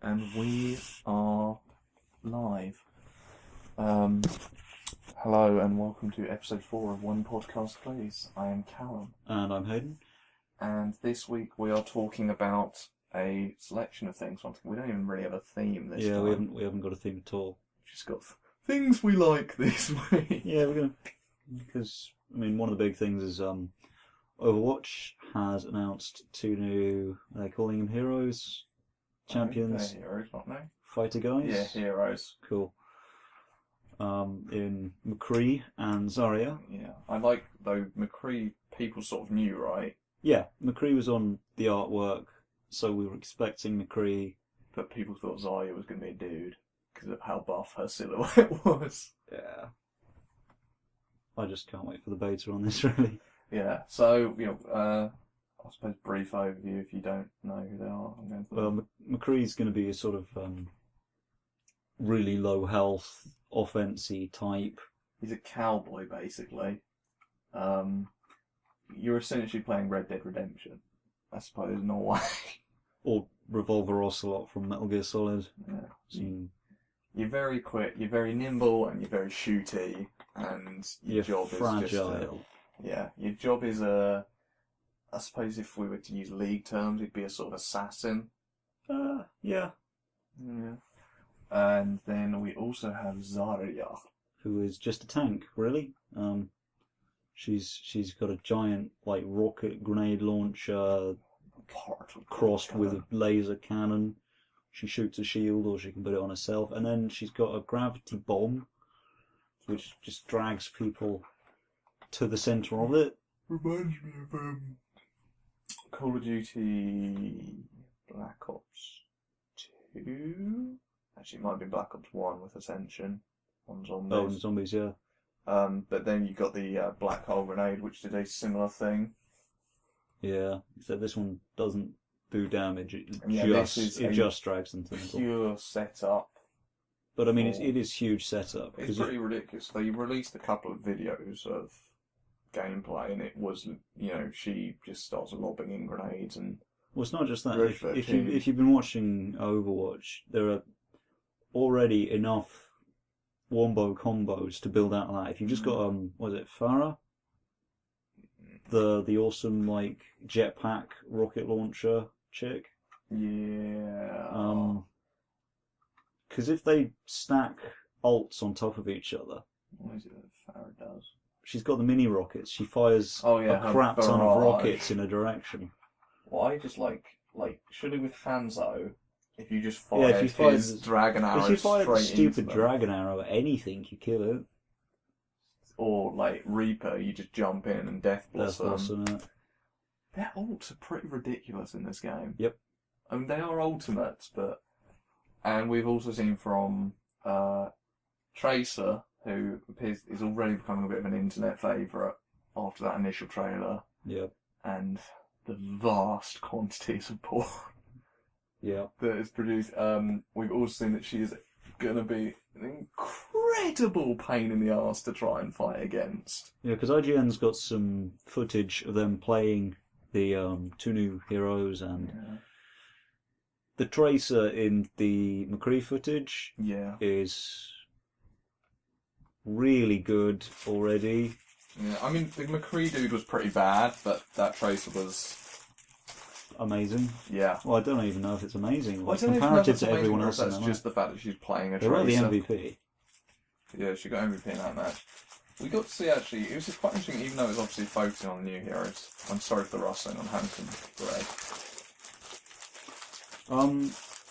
And we are live. Hello and welcome to episode 4 of One Podcast Please. I am Callum. And I'm Hayden. And this week we are talking about a selection of things. We don't even really have a theme this time. Yeah, we haven't got a theme at all. We've just got things we like this week. Yeah, we're going to... Because, I mean, one of the big things is Overwatch has announced 2 new, are they calling them heroes? Champions? They're heroes, aren't they? Fighter guys? Yeah, heroes. Cool. In McCree and Zarya. Yeah, I like, though, McCree, people sort of knew, right? Yeah, McCree was on the artwork, so we were expecting McCree. But people thought Zarya was going to be a dude, because of how buff her silhouette was. Yeah. I just can't wait for the beta on this, really. Yeah, so, I suppose brief overview if you don't know who they are. Well, McCree's going to be a sort of really low health, offensy type. He's a cowboy, basically. You're essentially playing Red Dead Redemption, I suppose, in a way. Or Revolver Ocelot from Metal Gear Solid. Yeah. You're very quick, you're very nimble, and you're very shooty, and your job fragile. is just your job is I suppose if we were to use League terms, it'd be a sort of assassin. Yeah. Yeah. And then we also have Zarya, who is just a tank, really. She's got a giant rocket grenade launcher crossed with a laser cannon. She shoots a shield, or she can put it on herself, and then she's got a gravity bomb, which just drags people to the centre of it. Reminds me of Call of Duty Black Ops 2? Actually, it might be Black Ops 1 with Ascension on zombies. Oh, and zombies, yeah. But then you got the black hole grenade, which did a similar thing. Yeah, except this one doesn't do damage. It just drags them to the middle. Pure setup. But I mean, it is huge setup. It's pretty ridiculous. They released a couple of videos of gameplay, and it was, she just starts lobbing in grenades and. Well, it's not just that. If you've been watching Overwatch, there are already enough wombo combos to build out that. If you've just got was it Farah? The awesome jetpack rocket launcher chick. Yeah. Because if they stack ults on top of each other, what is it that Farah does? She's got the mini rockets. She fires a crap ton of rockets in a direction. Well, I just surely with Hanzo, if you just fire his dragon arrow straight into them. If you fire a stupid dragon arrow at anything, you kill it. Or Reaper, you just jump in and Death Blossom. Their ults are pretty ridiculous in this game. Yep. I mean, they are ultimates, and we've also seen from Tracer, who is already becoming a bit of an internet favourite after that initial trailer. Yep. And the vast quantities of porn that is produced. We've also seen that she is going to be an incredible pain in the arse to try and fight against. Yeah, because IGN's got some footage of them playing the 2 new heroes, and the Tracer in the McCree footage is really good already. Yeah, I mean, the McCree dude was pretty bad, but that Tracer was amazing. Yeah. Well, I don't even know if it's amazing. Comparative to everyone else, that's just the fact that she's playing a Tracer. They were the MVP. Yeah, she got MVP in that match. We got to see, actually, it was quite interesting, even though it was obviously focusing on the new heroes. I'm sorry for the rustling on Hampton Bread.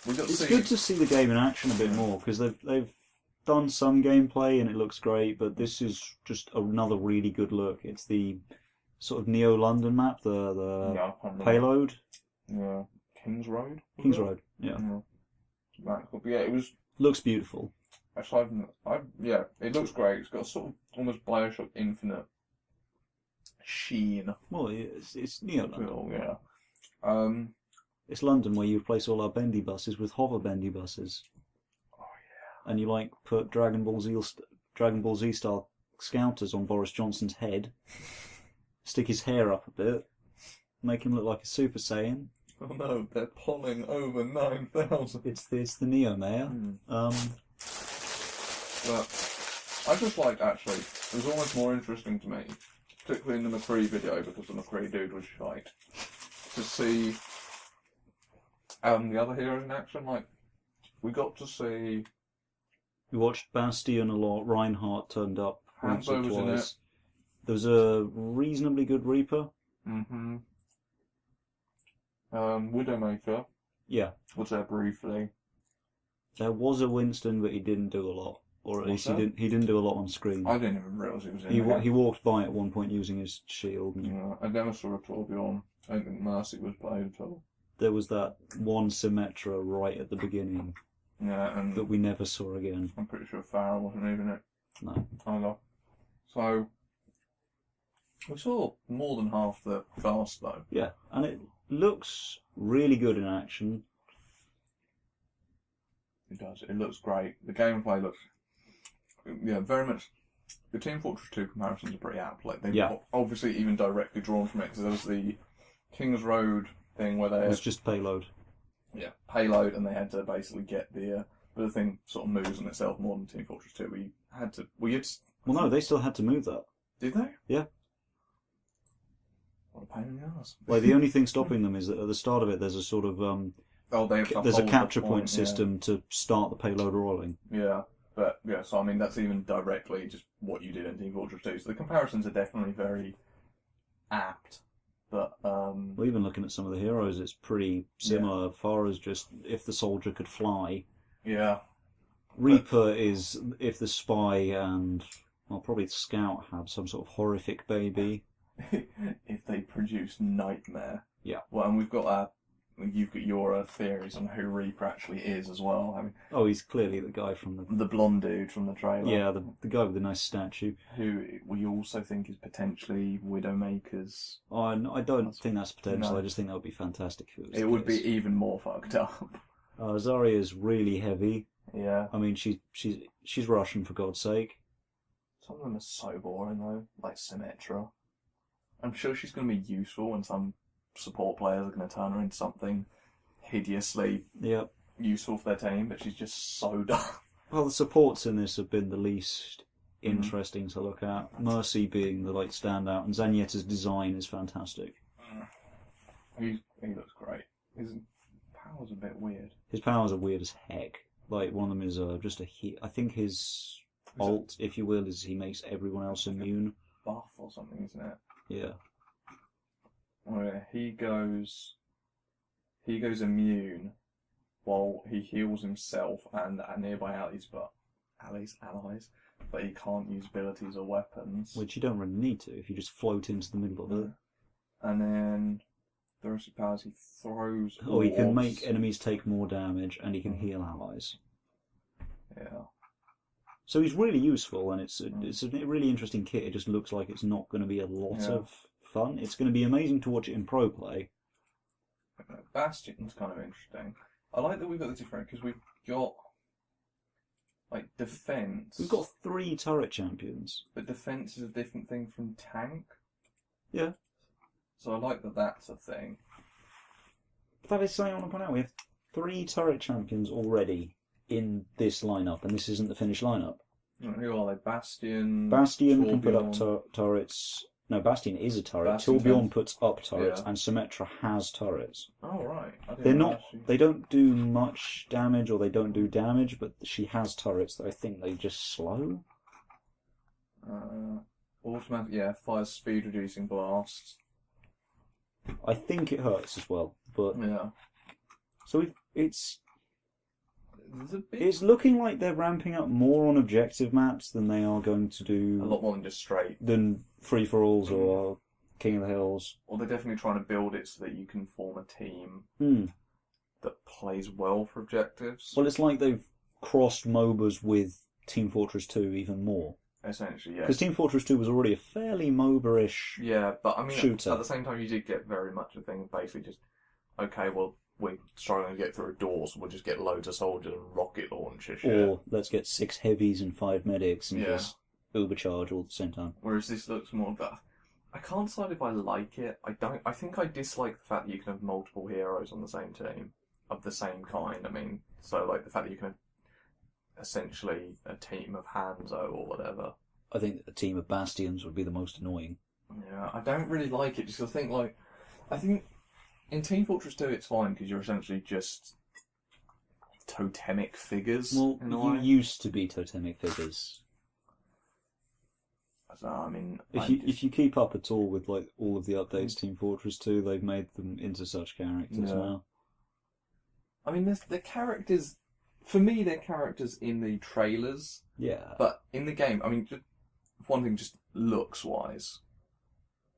It's good to see the game in action a bit more, because they've done some gameplay and it looks great, but this is just another really good look. It's the sort of Neo-London map, the payload. Yeah, Kings Road? Kings Road, yeah. Yeah, it was... Looks beautiful. It looks great. It's got a sort of almost Bioshock Infinite sheen. Well, it's Neo-London. Cool, yeah. It's London, where you replace all our bendy buses with hover bendy buses. Oh yeah. And you put Dragon Ball Z style scouters on Boris Johnson's head, stick his hair up a bit, make him look like a Super Saiyan. Oh no, they're polling over 9,000. It's the Neo Mayor. But I just liked, actually, it was almost more interesting to me, particularly in the McCree video, because the McCree dude was shite, to see the other heroes in action. Like, we got to see... We watched Bastion a lot, Reinhardt turned up once or Hanzo was in it. twice. There was a reasonably good Reaper. Widowmaker Yeah. was there briefly. There was a Winston, but he didn't do a lot. Or at least there? he didn't do a lot on screen. I didn't even realise he was in He there. he walked by at one point using his shield. And Yeah, I never saw a Torbjorn. I don't think Mercy was played at all. there was that one Symmetra right at the beginning Yeah, and that we never saw again. I'm pretty sure Farrell wasn't even it No. either. So, we saw more than half the cast though. Yeah, and it looks really good in action. It does. It looks great. The gameplay looks, yeah, very much. The Team Fortress 2 comparisons are pretty apt. Like they've obviously even directly drawn from it, because there was the King's Road thing where they It was just payload. Yeah, payload, and they had to basically get the but the thing sort of moves on itself more than Team Fortress 2. We had to. Well, no, they still had to move that. Did they? Yeah. What a pain in the ass. Like the only thing stopping them is that at the start of it, there's a sort of there's a capture point system to start the payload rolling. Yeah, but yeah, so I mean that's even directly just what you did in Team Fortress 2. So the comparisons are definitely very apt. But well, even looking at some of the heroes, it's pretty similar as far as just if the soldier could fly. Yeah. Reaper is if the spy and well, probably the scout had some sort of horrific baby. If they produce Nightmare. Yeah. Well, and we've got you've got your theories on who Reaper actually is as well. I mean, oh, he's clearly the guy from the blonde dude from the trailer. Yeah, the guy with the nice statue. Who we also think is potentially Widowmaker's. Oh, no, I don't think that's potential. No. I just think that would be fantastic if it was. It would be even more fucked up. Zarya is really heavy. Yeah. I mean, she's Russian for God's sake. Some of them are so boring though, like Symmetra. I'm sure she's going to be useful, and some support players are going to turn her into something hideously useful for their team, but she's just so dumb. Well, the supports in this have been the least interesting to look at. Mercy being the standout, and Zanyetta's design is fantastic. He looks great. His power's a bit weird. His powers are weird as heck. Like, one of them is just a hit. I think his ult, if you will, is he makes everyone else immune. Buff or something, isn't it? Yeah. Oh yeah, he goes immune while he heals himself and nearby allies, but he can't use abilities or weapons. Which you don't really need to if you just float into the middle of it. And then the rest of powers he throws. Or he can make enemies take more damage, and he can heal allies. Yeah. So he's really useful, and it's a really interesting kit. It just looks like it's not going to be a lot of fun. It's going to be amazing to watch it in pro play. Bastion's kind of interesting. I like that we've got the different, because we've got defense. We've got 3 turret champions. But defense is a different thing from tank. Yeah. So I like that that's a thing. That is something I want to point out. We have 3 turret champions already in this lineup, and this isn't the finished lineup. Who are they? Bastion. Bastion can put up turrets. No, Bastion is a turret. Torbjorn puts up turrets, and Symmetra has turrets. Oh right. They don't do much damage, or they don't do damage, but she has turrets that I think they just slow. Automatic, fires speed reducing blasts. I think it hurts as well, but so it's looking like they're ramping up more on objective maps than they are going to do. A lot more than just straight. Than free for alls or King of the Hills. Or they're definitely trying to build it so that you can form a team that plays well for objectives. Well, it's like they've crossed MOBAs with Team Fortress 2 even more. Essentially, yeah. Because Team Fortress 2 was already a fairly MOBA-ish but I mean, shooter. At the same time, you did get very much a thing, basically just, okay, well, we're struggling to get through a door, so we'll just get loads of soldiers and rocket launchers. Or let's get 6 heavies and 5 medics and just overcharge all at the same time. Whereas this looks more of that. I can't decide if I like it. I think I dislike the fact that you can have multiple heroes on the same team of the same kind. I mean, so like the fact that you can have essentially a team of Hanzo or whatever. I think a team of Bastions would be the most annoying. Yeah, I don't really like it just 'cause I think in Team Fortress 2 it's fine because you're essentially just totemic figures. Well, in a you way. used to be totemic figures. So, I mean, If you keep up at all with like all of the updates to Team Fortress 2, they've made them into such characters now. I mean, the characters, for me, they're characters in the trailers. Yeah. But in the game, I mean, just one thing, just looks-wise,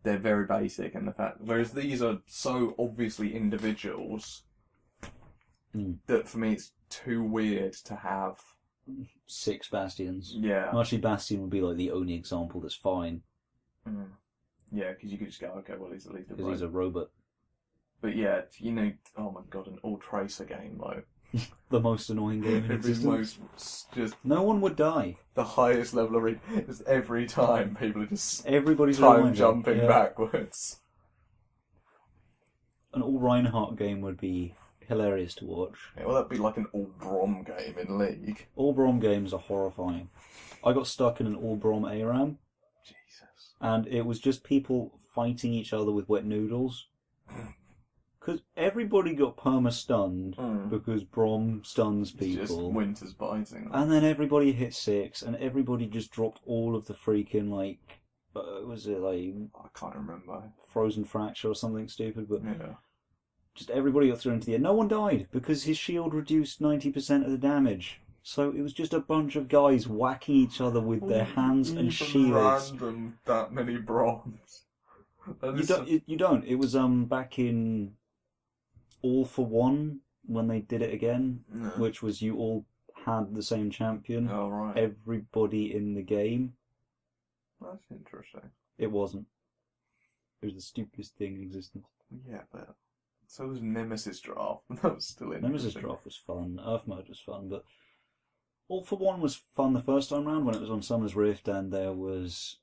they're very basic, and the fact, whereas these are so obviously individuals that for me it's too weird to have 6 Bastions. Yeah. Actually, Bastion would be like the only example that's fine. Yeah, because you could just go, okay, well, he's at least a because he's a robot. But yeah, you know, oh my god, an all tracer game though. The most annoying game in existence. Just no one would die. the highest level of just every time people are just Everybody's time jumping backwards. An all Reinhardt game would be hilarious to watch. Yeah, well, that'd be like an all Brom game in League. All Brom games are horrifying. I got stuck in an all Brom ARAM. Jesus. And it was just people fighting each other with wet noodles. Because everybody got perma-stunned because Brom stuns people. It's just winter's biting. And then everybody hit 6, and everybody just dropped all of the freaking, like, was it like... I can't remember. Frozen Fracture or something stupid, but... Yeah. Just everybody got thrown into the air. No one died, because his shield reduced 90% of the damage. So it was just a bunch of guys whacking each other with their hands and shields. Random, that many Broms. You don't. It was back in All for One when they did it again, which was you all had the same champion. Oh, right. Everybody in the game. That's interesting. It wasn't. It was the stupidest thing in existence. Yeah, but so was Nemesis Draft. That was still interesting. Nemesis Draft was fun. Earth Mode was fun, but All for One was fun the first time round when it was on Summer's Rift, and there was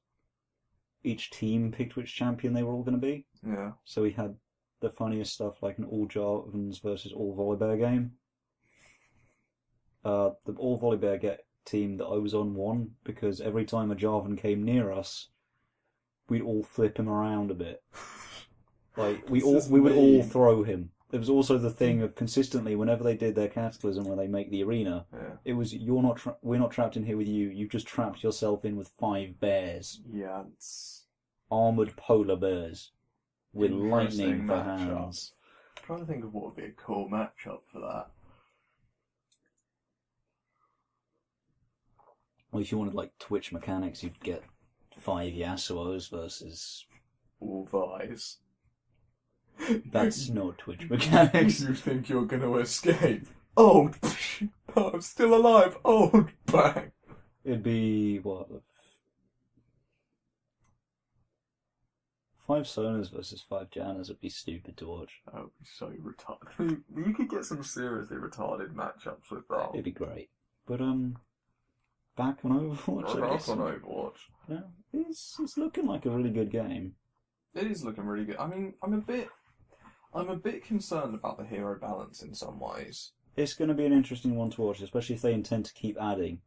each team picked which champion they were all going to be. Yeah. So we had the funniest stuff like an all Jarvans versus all Volibear game. The all Volibear team that I was on won because every time a Jarvan came near us, we'd all flip him around a bit. Like we would all throw him. There was also the thing of consistently whenever they did their Cataclysm where they make the arena, it was we're not trapped in here with you. You've just trapped yourself in with 5 bears. Yeah. Armored polar bears with lightning for hands. I'm trying to think of what would be a cool matchup for that. Well, if you wanted like Twitch mechanics, you'd get 5 Yasuos versus all Vi's. That's not Twitch mechanics. You think you're going to escape? Oh, I'm still alive. Oh, bang. It'd be, what? 5 Sonas versus 5 Jannas would be stupid to watch. That would be so retarded. You could get some seriously retarded matchups with that. It'd be great. But, back on Overwatch, I guess. Back on Overwatch. Yeah, it's looking like a really good game. It is looking really good. I mean, I'm a bit concerned about the hero balance in some ways. It's going to be an interesting one to watch, especially if they intend to keep adding.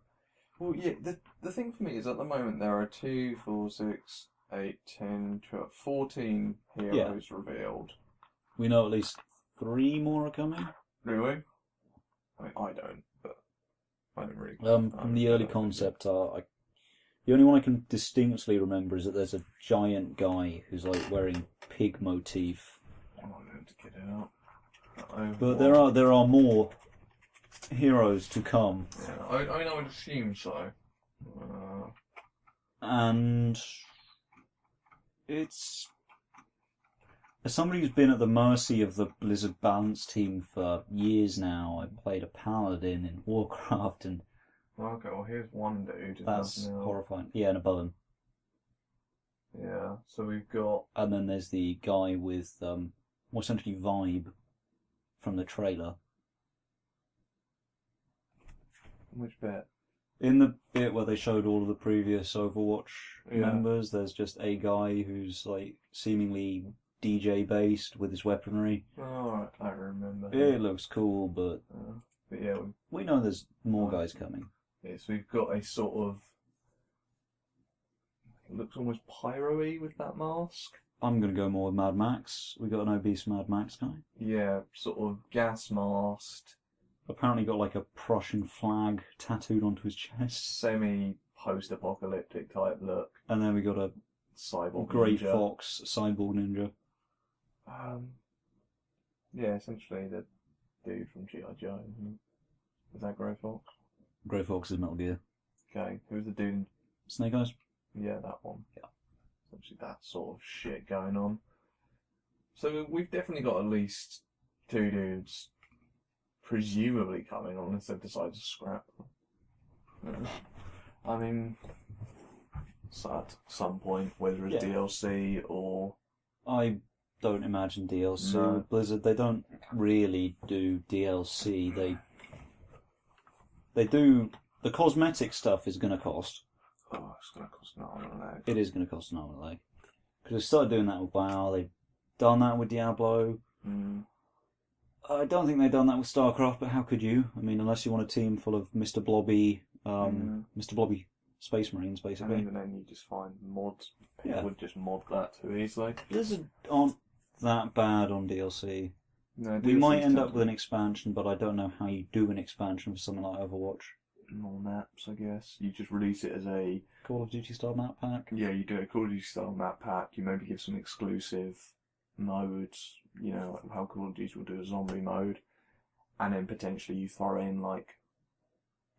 Well, yeah, the thing for me is at the moment there are 2, 4, 6, 8, 10, 12, 14 heroes revealed. We know at least 3 more are coming. Really? I mean, I don't, but I don't really... From the early concept art, the only one I can distinctly remember is that there's a giant guy who's like wearing pig motif. I'm not going to get it out. But there are more heroes to come. Yeah, I would assume so. And it's... As somebody who's been at the mercy of the Blizzard balance team for years now, I played a paladin in Warcraft, and okay, well here's one dude. That's horrifying. Yeah, and above him. Yeah, so we've got... And then there's the guy with, essentially Vibe from the trailer. Which bit? In the bit where they showed all of the previous Overwatch members, there's just a guy who's like seemingly DJ based with his weaponry. Oh, I remember. It looks cool, but yeah, we know there's more guys coming. Yes, we've got a sort of, it looks almost pyro-y with that mask. I'm gonna go more with Mad Max. We got an obese Mad Max guy. Yeah, sort of gas masked. Apparently got like a Prussian flag tattooed onto his chest. Semi-post-apocalyptic type look. And then we got a Cyborg Grey ninja. Fox cyborg ninja. Yeah, essentially the dude from G.I. Joe. Is that Grey Fox? Grey Fox is Metal Gear. Okay, who's the dude? Snake Eyes? Yeah, that one. Yeah. Essentially that sort of shit going on. So we've definitely got at least 2 dudes presumably coming, unless they've decided to scrap them. I mean, so at some point, whether it's DLC or... I don't imagine DLC. No. Blizzard, they don't really do DLC. They do... The cosmetic stuff is going to cost. Oh, it's going to cost an arm and a leg. It is going to cost an arm and a leg. Because they started doing that with WoW, they've done that with Diablo. I don't think they've done that with StarCraft, but how could you? I mean, unless you want a team full of Mr. Blobby, Mr. Blobby Space Marines, basically. And even then, you just find mods. People would just mod that too easily. Blizzard aren't that bad on DLC. No, We might end up with an expansion, but I don't know how you do an expansion for something like Overwatch. More maps, I guess. You just release it as a Call of Duty style map pack. Yeah, you do a Call of Duty style map pack. You maybe give some exclusive modes. You know, like how Call of Duty will do a zombie mode, and then potentially you throw in like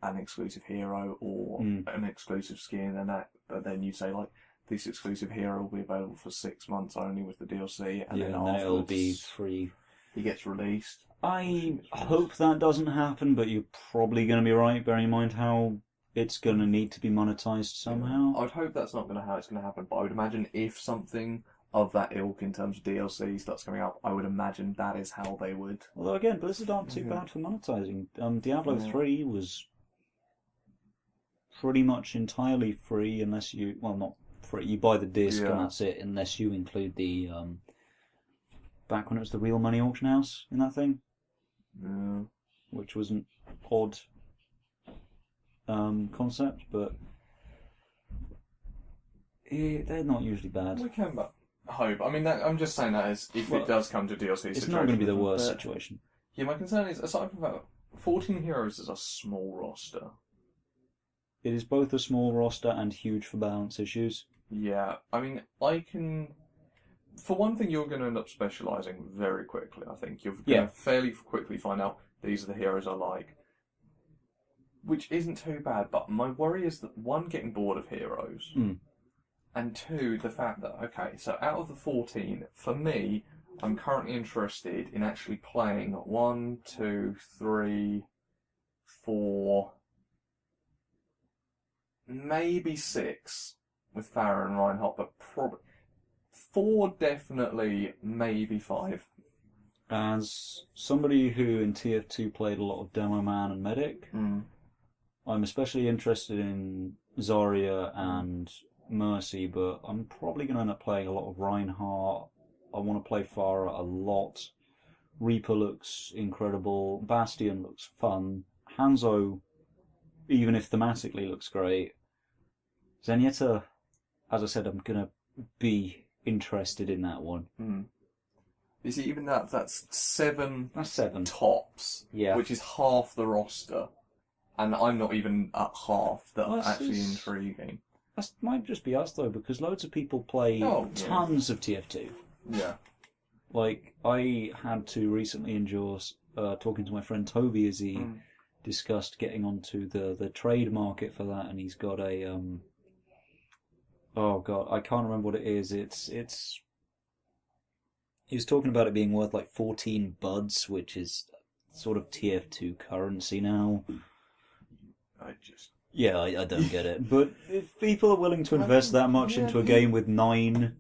an exclusive hero or an exclusive skin, and that. But then you say like this exclusive hero will be available for 6 months only with the DLC, and then afterwards it'll be free. He gets released. I hope that doesn't happen, but you're probably going to be right, bearing in mind how it's going to need to be monetized somehow. I'd hope that's not how it's going to happen, but I would imagine if something of that ilk in terms of DLC starts coming up, I would imagine that is how they would. Although again, Blizzard aren't too bad for monetizing. Diablo 3 was pretty much entirely free unless you... Well, not free. You buy the disc and that's it, unless you include the... back when it was the real money auction house in that thing. Yeah. Which was an odd concept, but they're not usually bad. We can but hope. I mean, I'm just saying that as if it does come to DLC situation. It's not going to be the worst situation. Yeah, my concern is, aside from that, 14 heroes is a small roster. It is both a small roster and huge for balance issues. Yeah, I mean, for one thing, you're going to end up specialising very quickly, I think. You're going to fairly quickly find out these are the heroes I like. Which isn't too bad, but my worry is that, one, getting bored of heroes, and two, the fact that, okay, so out of the 14, for me, I'm currently interested in actually playing 1, 2, 3, 4, maybe 6 with Farah and Reinhardt, but probably 4 definitely, maybe 5. As somebody who in TF2 played a lot of Demo Man and Medic, I'm especially interested in Zarya and Mercy, but I'm probably going to end up playing a lot of Reinhardt. I want to play Farah a lot. Reaper looks incredible. Bastion looks fun. Hanzo, even if thematically, looks great. Zenyatta, as I said, I'm going to be interested in that one. You see, even that's 7 tops, which is half the roster. And I'm not even at half that actually intriguing. That might just be us, though, because loads of people play tons of TF2. Yeah. Like, I had to recently endure talking to my friend Toby as he discussed getting onto the trade market for that, and he's got a... oh, God, I can't remember what it is. It's... He was talking about it being worth like 14 buds, which is sort of TF2 currency now. I don't get it. But if people are willing to invest that much into a game with 9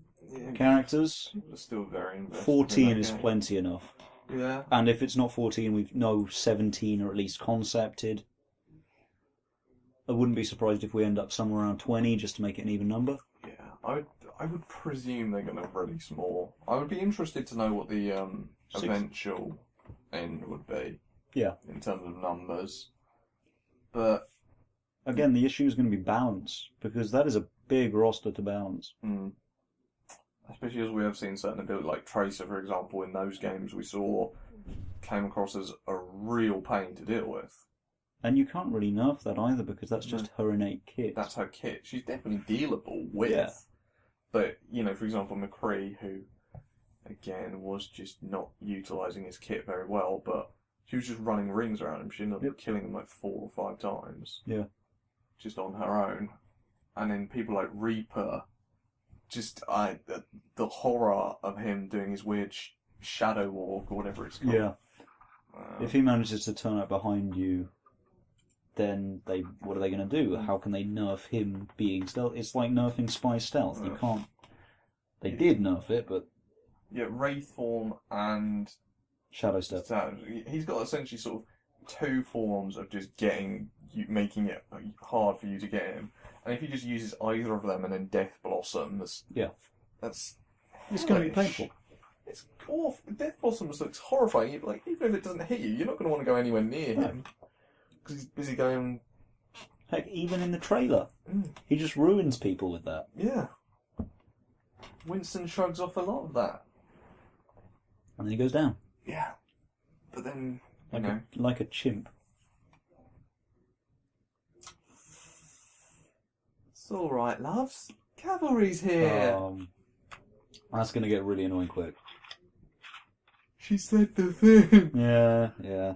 characters, People are still very invested 14 in is that plenty enough. Yeah. And if it's not 14, we know 17 are at least concepted. I wouldn't be surprised if we end up somewhere around 20 just to make it an even number. Yeah, I would presume they're going to release more. I would be interested to know what the eventual end would be. Yeah. In terms of numbers. But again, the issue is going to be balance, because that is a big roster to balance. Especially as we have seen certain abilities, like Tracer, for example, in those games we saw came across as a real pain to deal with. And you can't really nerf that either, because that's just her innate kit. That's her kit. She's definitely dealable with. Yeah. But, you know, for example, McCree, who, again, was just not utilising his kit very well, but she was just running rings around him. She ended up killing him like 4 or 5 times. Yeah. Just on her own. And then people like Reaper, just the horror of him doing his weird shadow walk or whatever it's called. Yeah. If he manages to turn out behind you, then what are they going to do? How can they nerf him being stealth? It's like nerfing Spy Stealth. You can't... They did nerf it, but... Yeah, Wraith form and... Shadow Step. He's got essentially sort of 2 forms of just making it hard for you to get him. And if he just uses either of them and then Death Blossoms... Yeah. That's... It's going to be painful. It's awful. Death Blossoms looks horrifying. Like, even if it doesn't hit you, you're not going to want to go anywhere near him. Because he's busy going... Heck, even in the trailer, he just ruins people with that. Yeah. Winston shrugs off a lot of that. And then he goes down. Yeah. But then, like a chimp. It's alright, loves. Cavalry's here. That's going to get really annoying quick. She said the thing. Yeah.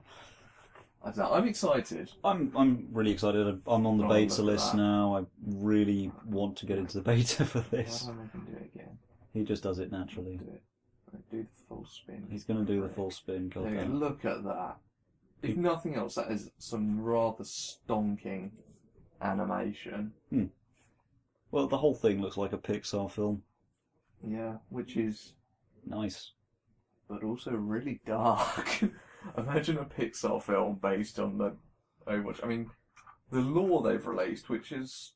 I'm excited. I'm really excited. I'm on the beta list now. I really want to get into the beta for this. Why don't I make him do it again? He just does it naturally. Do the full spin. He's going to do the full spin. Look at that. If nothing else, that is some rather stonking animation. Well, the whole thing looks like a Pixar film. Yeah, which is... nice. But also really dark. Imagine a Pixar film based on the Overwatch. I mean, the lore they've released, which is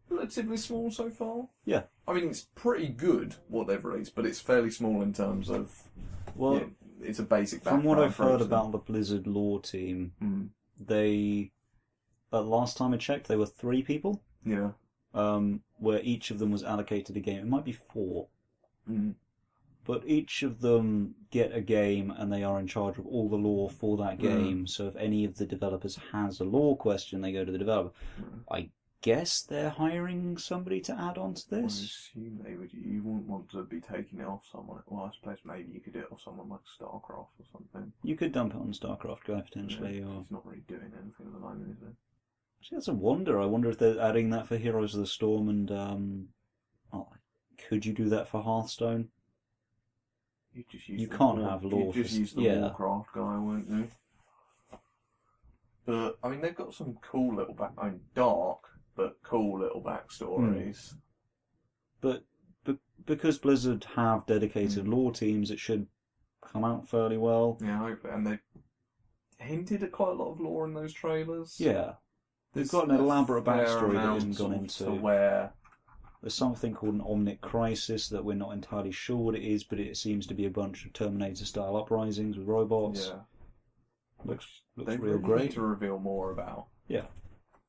relatively small so far. Yeah. I mean, it's pretty good, what they've released, but it's fairly small in terms of... Well, it's a basic background. From what I've heard about the Blizzard lore team, they... last time I checked, they were 3 people. Yeah. Where each of them was allocated a game. It might be 4. But each of them get a game and they are in charge of all the lore for that game. So if any of the developers has a lore question, they go to the developer. I guess they're hiring somebody to add on to this. I assume they would. You wouldn't want to be taking it off someone. Well, I suppose maybe you could do it off someone like StarCraft or something. You could dump it on StarCraft guy potentially. Or... He's not really doing anything at the moment, is he? Actually, that's a wonder. I wonder if they're adding that for Heroes of the Storm and... could you do that for Hearthstone? You can't have lore. You just use the Warcraft guy, won't you? But I mean, they've got some cool little dark but cool little backstories. But because Blizzard have dedicated lore teams, it should come out fairly well. Yeah, hopefully. And they hinted at quite a lot of lore in those trailers. Yeah, they've got an elaborate backstory that isn't gone into. There's something called an Omnic Crisis that we're not entirely sure what it is, but it seems to be a bunch of Terminator-style uprisings with robots. Yeah. Looks they real really great. Need to reveal more about. Yeah.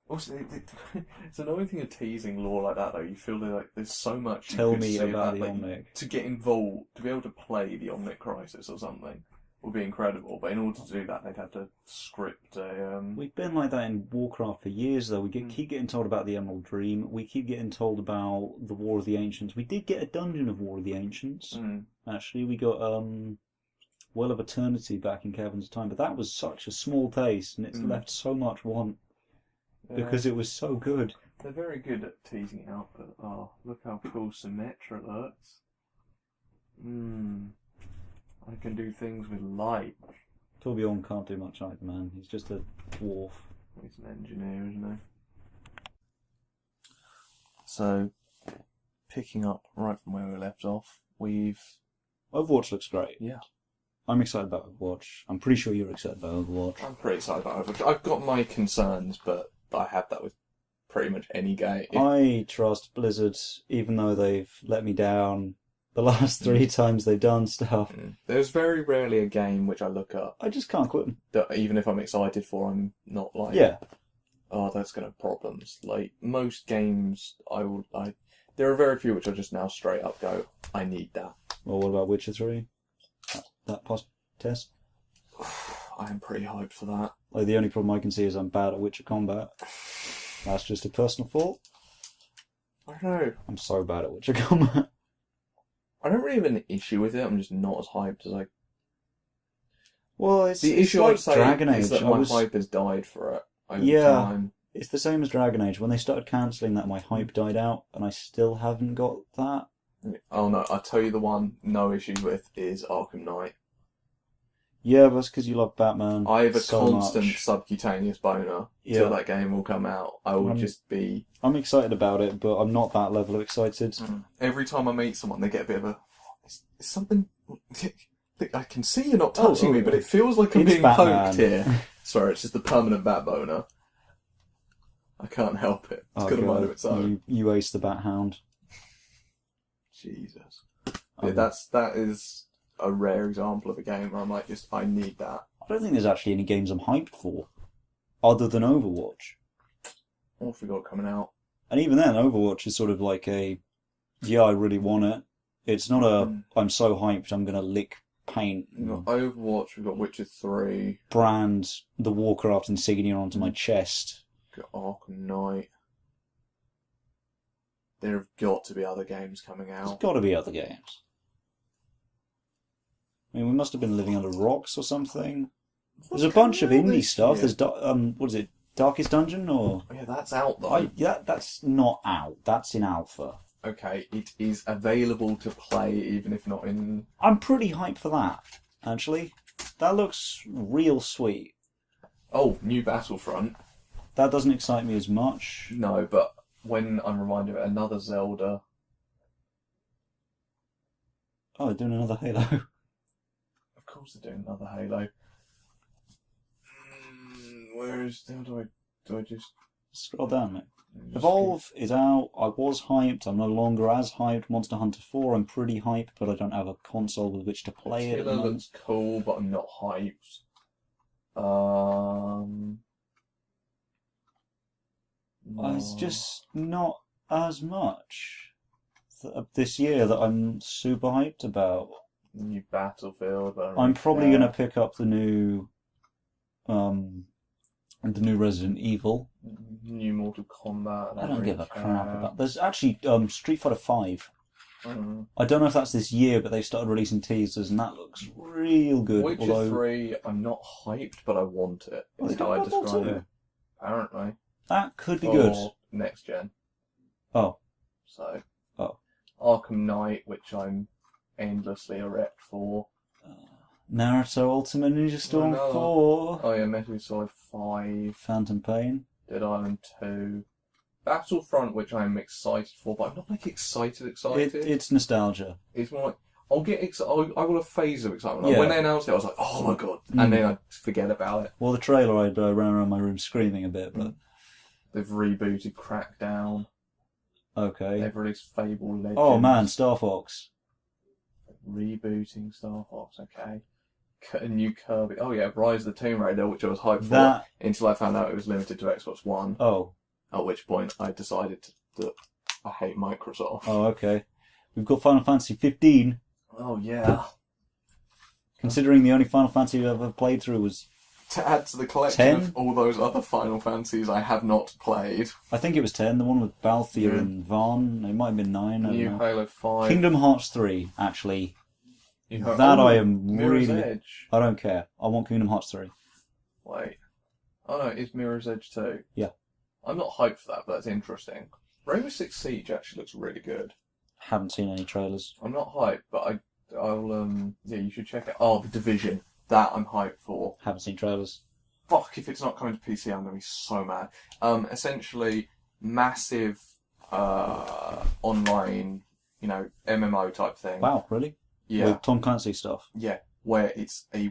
Also, it's an annoying thing of teasing lore like that, though. You feel like there's so much Tell me about the Omnic. Omnic. To get involved, to be able to play the Omnic Crisis or something would be incredible. But in order to do that, they'd have to script a... We've been like that in Warcraft for years, though. We keep getting told about the Emerald Dream. We keep getting told about the War of the Ancients. We did get a dungeon of War of the Ancients. Actually, we got Well of Eternity back in Kevin's time, but that was such a small taste, and it's left so much want because it was so good. They're very good at teasing it out, but look how cool Symmetra looks. I can do things with light. Torbjorn can't do much either, man. He's just a dwarf. He's an engineer, isn't he? So, picking up right from where we left off, Overwatch looks great. Yeah. I'm excited about Overwatch. I'm pretty sure you're excited about Overwatch. I'm pretty excited about Overwatch. I've got my concerns, but I have that with pretty much any game. I trust Blizzard, even though they've let me down the last 3 times they've done stuff. There's very rarely a game which I look up I just can't quit them. that even if I'm excited for, I'm not like, Yeah. oh, that's going to have problems. Like, most games, there are very few which I just now straight up go, I need that. Well, what about Witcher 3? That test? I am pretty hyped for that. Like, the only problem I can see is I'm bad at Witcher combat. That's just a personal fault. I don't know. I'm so bad at Witcher combat. I don't really have an issue with it. I'm just not as hyped as I. Well, it's The it's issue like I'd say Dragon Age. is that my hype has died for it over time. It's the same as Dragon Age. When they started cancelling that, my hype died out, and I still haven't got that. Oh no, I'll tell you the one no issues with is Arkham Knight. Yeah, but that's because you love Batman. I have a so constant much. subcutaneous boner Yeah. till that game will come out. I will just be... I'm excited about it, but I'm not that level of excited. Every time I meet someone, they get a bit of a... It's something... I can see you're not touching me, but it feels like I'm It's being Batman. poked here. Sorry, it's just the permanent bat boner. I can't help it. It's got a mind of its own. You ace the Bat Hound. Jesus. Yeah, that is a rare example of a game where I'm like, I need that. I don't think there's actually any games I'm hyped for, other than Overwatch. What have we got coming out? And even then, Overwatch is sort of like I really want it. It's not I'm so hyped I'm going to lick paint. We've got Overwatch, we've got Witcher 3. Brand the Warcraft insignia onto my chest. We've got Arkham Knight. There have got to be other games coming There's out. got to be other games. I mean, we must have been living under rocks or something. There's a bunch of indie stuff. There's what is it? Darkest Dungeon or? Yeah, that's out though. That's not out. That's in alpha. Okay, it is available to play even if not in... I'm pretty hyped for that, actually. That looks real sweet. Oh, new Battlefront. That doesn't excite me as much. No, but when I'm reminded of it, another Zelda... Oh, they're doing another Halo. Of course they're doing another Halo. Where is... How do I just... Scroll down, mate. Evolve is out. I was hyped. I'm no longer as hyped. Monster Hunter 4, I'm pretty hyped, but I don't have a console with which to play it. It looks cool, but I'm not hyped. It's just not as much this year that I'm super hyped about. New Battlefield. I'm probably going to pick up the new Resident Evil. New Mortal Kombat. I don't give a crap about. There's actually Street Fighter 5. I don't know if that's this year, but they've started releasing teasers, and that looks real good. Witcher 3, I'm not hyped, but I want it. Is how I describe it. Apparently. That could be good. Next gen. Oh. So. Oh. Arkham Knight, which I'm endlessly erect for. Naruto Ultimate Ninja Storm 4. Oh yeah, Metal Gear Solid 5. Phantom Pain. Dead Island 2. Battlefront, which I'm excited for, but I'm not like excited. It's nostalgia. It's more like, I'll get excited. I got a phase of excitement. Like, Yeah. when they announced it, I was like, oh my god. And then I forget about it. Well, the trailer, I ran around my room screaming a bit, but... They've rebooted Crackdown. Okay. They've released Fable Legends. Oh man, Star Fox. Rebooting Star Fox, okay. A new Kirby. Oh yeah, Rise of the Tomb Raider, which I was hyped for until I found out it was limited to Xbox One. Oh. At which point I decided that I hate Microsoft. Oh, okay. We've got Final Fantasy 15. Oh yeah. Considering the only Final Fantasy I've ever played through was... To add to the collection of all those other Final Fantasies I have not played. I think it was 10, the one with Balthier and Vaughn. It might have been 9. New Halo 5. Kingdom Hearts 3, actually. I am Mirror's really... Edge. I don't care. I want Kingdom Hearts 3. Wait. Oh no, it's Mirror's Edge 2. Yeah. I'm not hyped for that, but that's interesting. Rainbow Six Siege actually looks really good. Haven't seen any trailers. I'm not hyped, but I'll yeah, you should check it. Oh, The Division. That I'm hyped for. Haven't seen trailers. Fuck, if it's not coming to PC, I'm going to be so mad. Essentially, massive online, MMO type thing. Wow, really? Yeah. With Tom Clancy stuff? Yeah. where it's a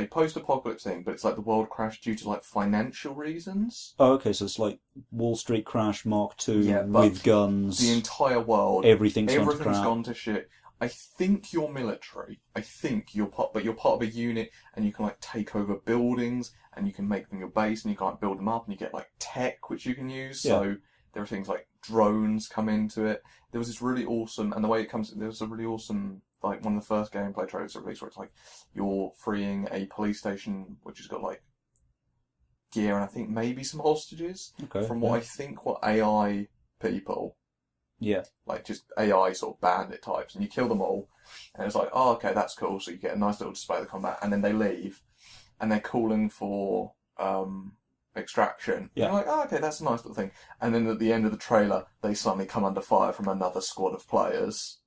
post-apocalypse thing, but it's like the world crashed due to like financial reasons. Oh, okay, so it's like Wall Street Crash Mark II Yeah, but with guns. The entire world, everything's gone to shit. I think you're military. I think you're part of a unit, and you can like take over buildings, and you can make them your base, and you can like build them up, and you get like tech which you can use. Yeah. So there are things like drones come into it. There was this really awesome, and the way it comes, there was a really awesome, like one of the first gameplay trailers released where it's like you're freeing a police station which has got like gear and I think maybe some hostages from what I think were AI people. Yeah. Like just AI sort of bandit types, and you kill them all, and it's like, oh, okay, that's cool. So you get a nice little display of the combat, and then they leave, and they're calling for extraction. Yeah. And you're like, oh, okay, that's a nice little thing. And then at the end of the trailer, they suddenly come under fire from another squad of players.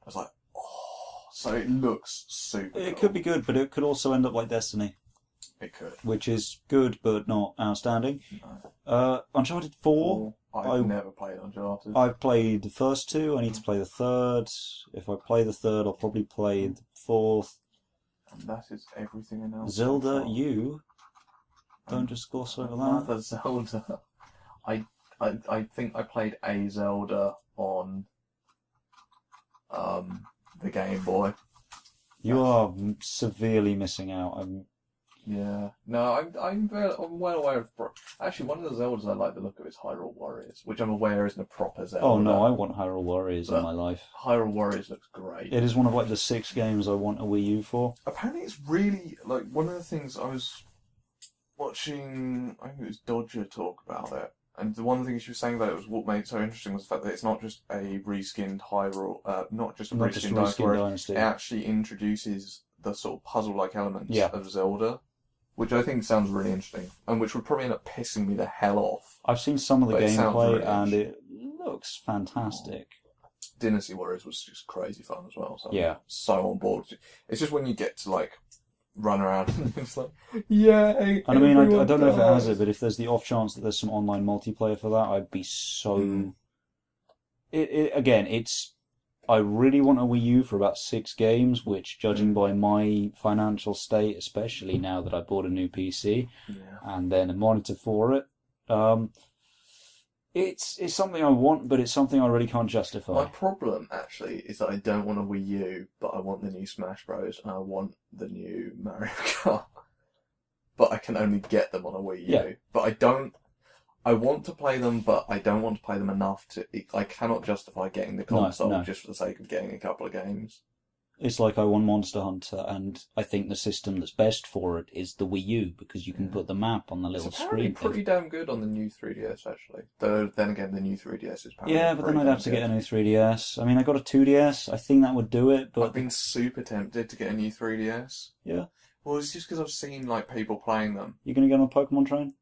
I was like, oh, so it looks super It cool. could be good, but it could also end up like Destiny. It could. Which is good, but not outstanding. No. Uncharted 4. I've never played Uncharted. I've played the first two. I need to play the third. If I play the third, I'll probably play the fourth. And that is everything announced. Zelda, you don't just gloss over that. Another Zelda. I think I played a Zelda on the Game Boy. You are severely missing out. Yeah. No, I'm well aware of. Actually, one of the Zeldas I like the look of is Hyrule Warriors, which I'm aware isn't a proper Zelda. Oh no, I want Hyrule Warriors in my life. Hyrule Warriors looks great. It is one of like the 6 games I want a Wii U for. Apparently, it's really like one of the things I was watching. I think it was Dodger talk about it, and one of the things she was saying about it was what made it so interesting was the fact that it's not just a reskinned Hyrule, not just a reskinned Dynasty. It actually introduces the sort of puzzle-like elements of Zelda, which I think sounds really interesting, and which would probably end up pissing me the hell off. I've seen some of the gameplay, really and it looks fantastic. Dynasty Warriors was just crazy fun as well. So yeah. I'm so on board. It's just when you get to like run around and it's like, yay! And I mean, I don't know if it has it, but if there's the off chance that there's some online multiplayer for that, I'd be so. I really want a Wii U for about 6 games, which, judging by my financial state, especially now that I bought a new PC and then a monitor for it, it's something I want, but it's something I really can't justify. My problem, actually, is that I don't want a Wii U, but I want the new Smash Bros. And I want the new Mario Kart. But I can only get them on a Wii U. Yeah. But I want to play them, but I don't want to play them enough to. I cannot justify getting the console just for the sake of getting a couple of games. It's like I want Monster Hunter, and I think the system that's best for it is the Wii U, because you can put the map on the little screen. It's pretty damn good on the new 3DS, actually. Though, then again, the new 3DS is apparently but then I'd have to get a new 3DS. I mean, I got a 2DS. I think that would do it, but I've been super tempted to get a new 3DS. Yeah. Well, it's just because I've seen like people playing them. You gonna get on a Pokemon train?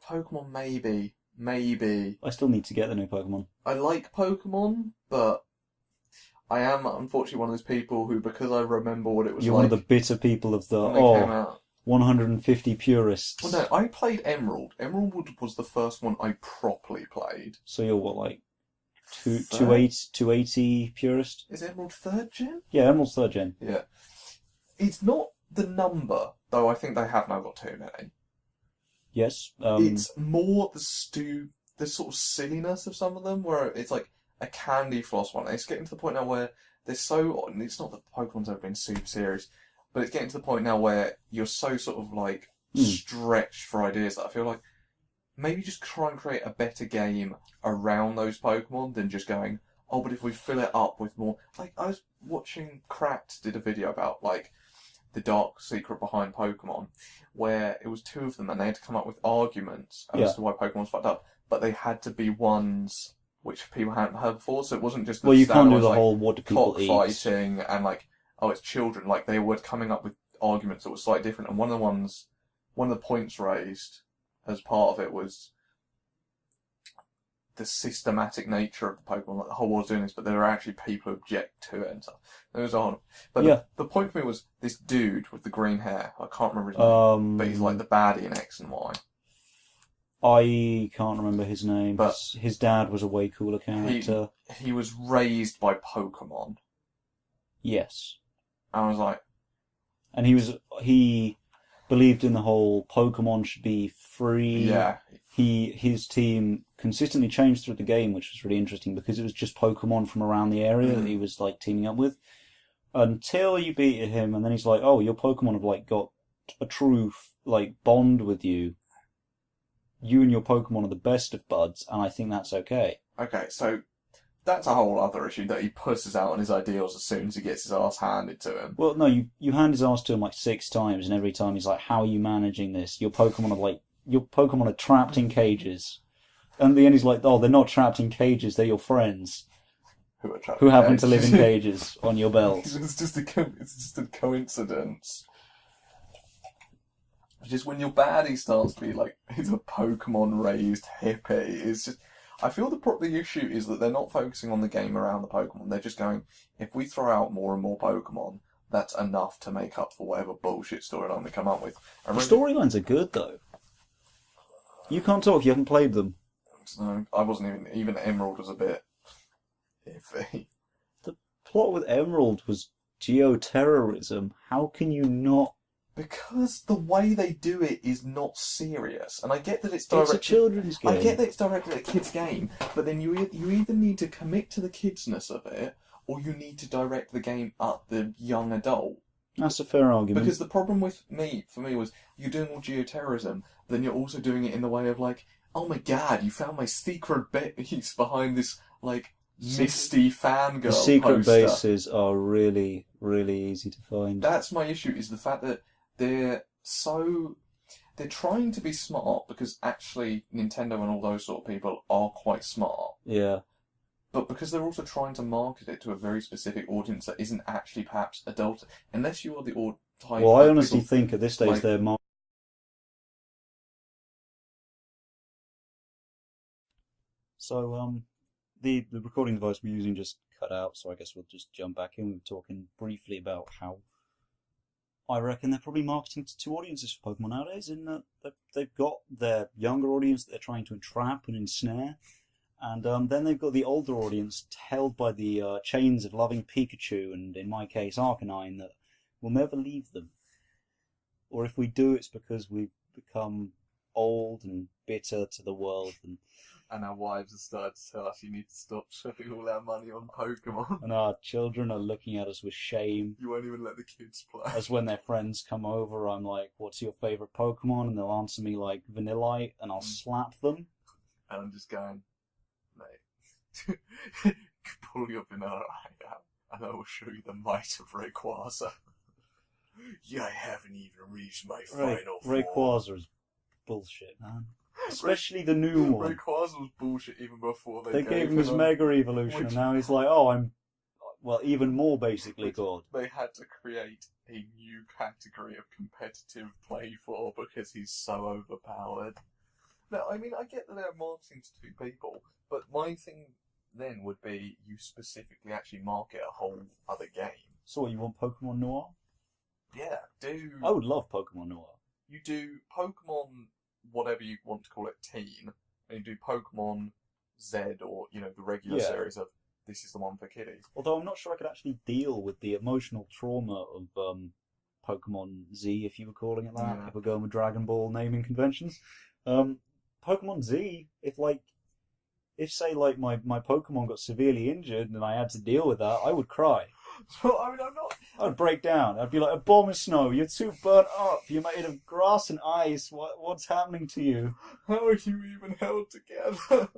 Pokemon, maybe. I still need to get the new Pokemon. I like Pokemon, but I am unfortunately one of those people who, because I remember what it was You're like. one of the bitter people of the when they came out. 150 purists. Well, no, I played Emerald. Emerald was the first one I properly played. So you're what, like 280 purist? Is Emerald 3rd gen? Yeah, Emerald's 3rd gen. Yeah. It's not the number, though I think they have now got too many. Yes. It's more the sort of silliness of some of them, where it's like a candy floss one. It's getting to the point now where they're so. And it's not that Pokemon's ever been super serious, but it's getting to the point now where you're so sort of like stretched for ideas that I feel like maybe just try and create a better game around those Pokemon than just going, oh, but if we fill it up with more. Like, I was watching Cracked did a video about like the dark secret behind Pokemon, where it was 2 of them and they had to come up with arguments as to why Pokemon's fucked up, but they had to be ones which people hadn't heard before, so it wasn't just you can't do the like, whole what do people eat cockfighting and like, oh, it's children. Like, they were coming up with arguments that were slightly different, and one of the points raised as part of it was the systematic nature of the Pokemon, like the whole world's doing this, but there are actually people who object to it and stuff. It was on. But the point for me was this dude with the green hair. I can't remember his name, but he's like the baddie in X and Y. I can't remember his name, but his dad was a way cooler character. He was raised by Pokemon. Yes. I was like, And he believed in the whole Pokemon should be free. yeah. His team consistently changed through the game, which was really interesting because it was just Pokemon from around the area that he was like teaming up with. Until you beat him, and then he's like, "Oh, your Pokemon have like got a true like bond with you. You and your Pokemon are the best of buds, and I think that's okay." Okay, so that's a whole other issue that he pushes out on his ideals as soon as he gets his ass handed to him. Well, no, you hand his ass to him like 6 times, and every time he's like, "How are you managing this? Your Pokemon are trapped in cages." And at the end, he's like, "Oh, they're not trapped in cages. They're your friends who happen to live in cages on your belt." It's just a coincidence. Just when your baddie starts to be like, he's a Pokemon raised hippie. It's just, I feel the issue is that they're not focusing on the game around the Pokemon. They're just going, if we throw out more and more Pokemon, that's enough to make up for whatever bullshit storyline they come up with. The storylines are good though. You can't talk. You haven't played them. No, I wasn't even Emerald was a bit iffy. The plot with Emerald was geoterrorism. How can you not? Because the way they do it is not serious, and I get that it's a children's game. I get that it's directed at a kid's game, but then you either need to commit to the kidsness of it, or you need to direct the game at the young adult. That's a fair argument. Because the problem for me was you're doing all geoterrorism, then you're also doing it in the way of like, oh my god, you found my secret base behind this like misty fangirl. The secret poster. bases are really, really easy to find. That's my issue, is the fact that they're trying to be smart, because actually Nintendo and all those sort of people are quite smart. Yeah. But because they're also trying to market it to a very specific audience that isn't actually perhaps adult, unless you are the type. Well, I honestly think at this stage they're So, the recording device we're using just cut out, so I guess we'll just jump back in. We were talking briefly about how I reckon they're probably marketing to 2 audiences for Pokemon nowadays, in that they've got their younger audience that they're trying to entrap and ensnare, and then they've got the older audience held by the chains of loving Pikachu, and in my case Arcanine, that will never leave them. Or if we do, it's because we've become old and bitter to the world, and our wives have started to tell us you need to stop spending all our money on Pokemon. And our children are looking at us with shame. You won't even let the kids play. As when their friends come over, I'm like, "What's your favourite Pokemon?" And they'll answer me like Vanillite, and I'll slap them. And I'm just going, mate, pull your Vanillite out, and I will show you the might of Rayquaza. Yeah, I haven't even reached my final form. Rayquaza is bullshit, man. Especially the new one. Rayquaza was bullshit even before they gave him his Mega Evolution, and now he's like, "Oh, I'm, well, even more basically God." They had to create a new category of competitive play for because he's so overpowered. No, I mean, I get that they're marketing to 2 people, but my thing then would be you specifically actually market a whole other game. So what, you want Pokemon Noir? Yeah, I would love Pokemon Noir. You do Pokemon, whatever you want to call it, teen, and you do Pokemon Z, or, the regular series of this is the one for kiddies. Although I'm not sure I could actually deal with the emotional trauma of Pokemon Z, if you were calling it that, if we're going with Dragon Ball naming conventions. Pokemon Z, if say my Pokemon got severely injured and I had to deal with that, I would cry. So, I mean, I'm not... I'd break down. I'd be like, Abomasnow, you're too burnt up. You're made of grass and ice. What's happening to you? How are you even held together?